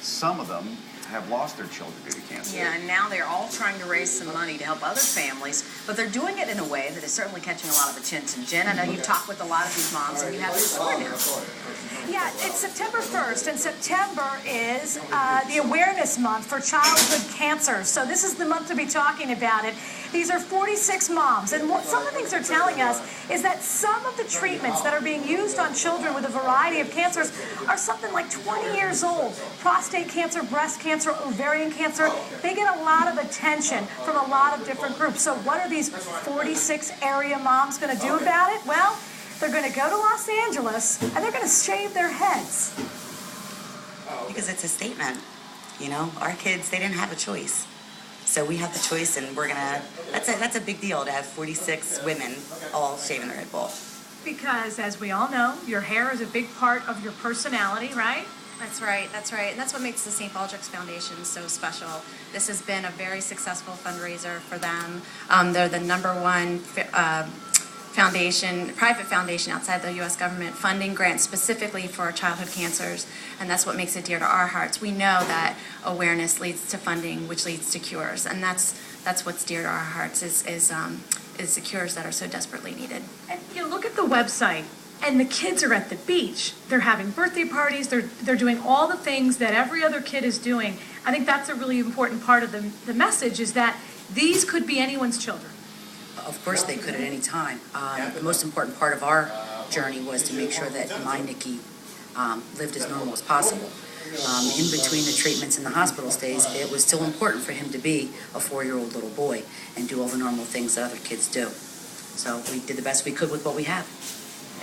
some of them have lost their children due to cancer. Yeah, and now they're all trying to raise some money to help other families, but they're doing it in a way that is certainly catching a lot of attention. Jen, I know you've talked with a lot of these moms, and you have a story now. Yeah, it's September 1st, and September is the awareness month for childhood cancer. So this is the month to be talking about it. These are 46 moms, and some of the things they're telling us is that some of the treatments that are being used on children with a variety of cancers are something like 20 years old. Prostate cancer, breast cancer, ovarian cancer, they get a lot of attention from a lot of different groups. So what are these 46 area moms going to do about it? Well, they're going to go to Los Angeles, and they're going to shave their heads. Because it's a statement, you know? Our kids, they didn't have a choice. So we have the choice, and we're gonna, that's a big deal to have 46 women all shaving their head bald. Because, as we all know, your hair is a big part of your personality, right? That's right. And that's what makes the St Baldricks Foundation so special. This has been a very successful fundraiser for them. They're the #1 private foundation outside the U.S. government funding grants specifically for childhood cancers, and that's what makes it dear to our hearts. We know that awareness leads to funding, which leads to cures, and that's what's dear to our hearts is the cures that are so desperately needed. And you look at the website, and the kids are at the beach. They're having birthday parties. They're doing all the things that every other kid is doing. I think that's a really important part of the message is that these could be anyone's children. Of course they could at any time. The most important part of our journey was to make sure that my Nikki lived as normal as possible. In between the treatments and the hospital stays, it was still important for him to be a 4-year-old little boy and do all the normal things that other kids do. So we did the best we could with what we have.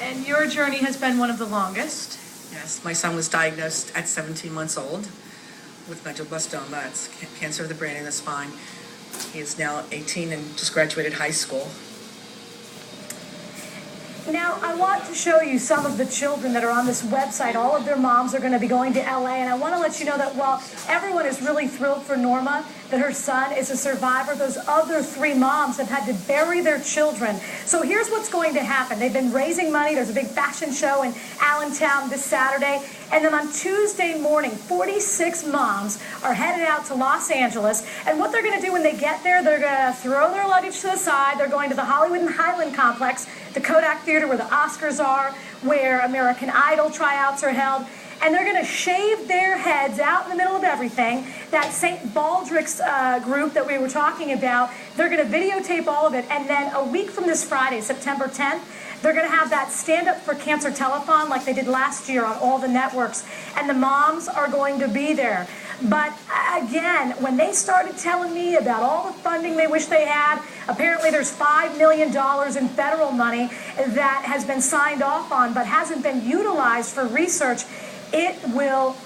And your journey has been one of the longest. Yes, my son was diagnosed at 17 months old with medulloblastoma. That's cancer of the brain and the spine. He is now 18 and just graduated high school. Now, I want to show you some of the children that are on this website. All of their moms are going to be going to LA, and I want to let you know that while everyone is really thrilled for Norma, that her son is a survivor, those other 3 moms have had to bury their children. So here's what's going to happen. They've been raising money. There's a big fashion show in Allentown this Saturday. And then on Tuesday morning, 46 moms are headed out to Los Angeles. And what they're going to do when they get there, they're going to throw their luggage to the side. They're going to the Hollywood and Highland Complex, the Kodak Theater where the Oscars are, where American Idol tryouts are held. And they're going to shave their heads out in the middle of everything. That St Baldricks group that we were talking about, they're going to videotape all of it. And then a week from this Friday, September 10th, they're going to have that Stand Up for Cancer telethon like they did last year on all the networks. And the moms are going to be there. But again, when they started telling me about all the funding they wish they had, apparently there's $5 million in federal money that has been signed off on but hasn't been utilized for research. It will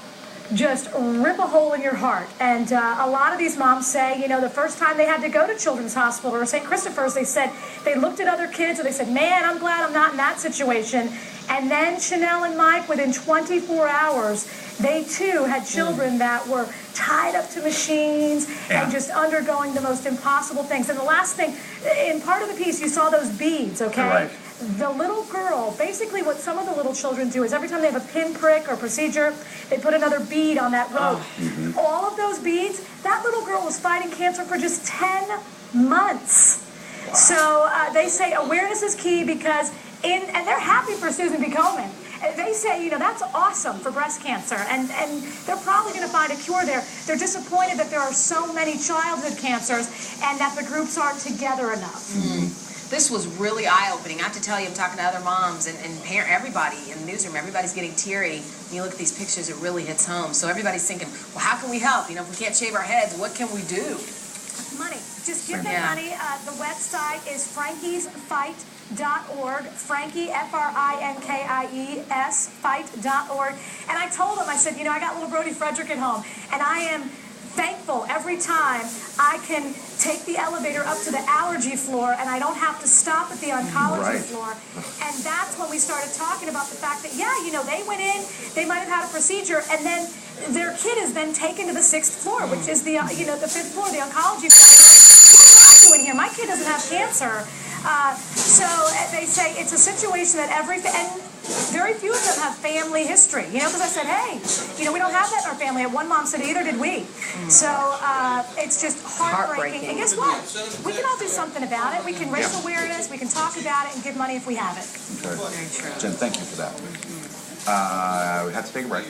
just rip a hole in your heart. And a lot of these moms say, you know, the first time they had to go to Children's Hospital or St. Christopher's, they said they looked at other kids and they said, man, I'm glad I'm not in that situation. And then Chanel and Mike, within 24 hours, they too had children that were tied up to machines and just undergoing the most impossible things. And the last thing, in part of the piece, you saw those beads, okay? Right. The little girl, basically what some of the little children do is every time they have a pinprick or procedure, they put another bead on that rope. All of those beads, that little girl was fighting cancer for just 10 months. Wow. So they say awareness is key because, and they're happy for Susan B. Komen. They say, you know, that's awesome for breast cancer, and they're probably going to find a cure there. They're disappointed that there are so many childhood cancers and that the groups aren't together enough. This was really eye-opening. I have to tell you, I'm talking to other moms and everybody in the newsroom. Everybody's getting teary. When you look at these pictures, it really hits home. So everybody's thinking, well, how can we help? You know, if we can't shave our heads, what can we do? Money. Just give them money. The website is frankiesfight.org. Frankie, F-R-I-N-K-I-E-S, fight.org. And I told them, I said, you know, I got little Brody Frederick at home, and I am thankful every time I can take the elevator up to the allergy floor and I don't have to stop at the oncology floor. And that's when we started talking about the fact that, yeah, you know, they went in, they might have had a procedure, and then their kid is then taken to the 6th floor, which is the, you know, the 5th floor, the oncology floor. What am I doing here? My kid doesn't have cancer. So they say it's a situation that and very few of them have family history, you know, because I said, hey, you know, we don't have that in our family. And one mom said, either did we. So it's just heartbreaking. And guess what? We can all do something about it. We can raise awareness, we can talk about it, and give money if we have it. Okay. Jen, thank you for that. We have to take a break.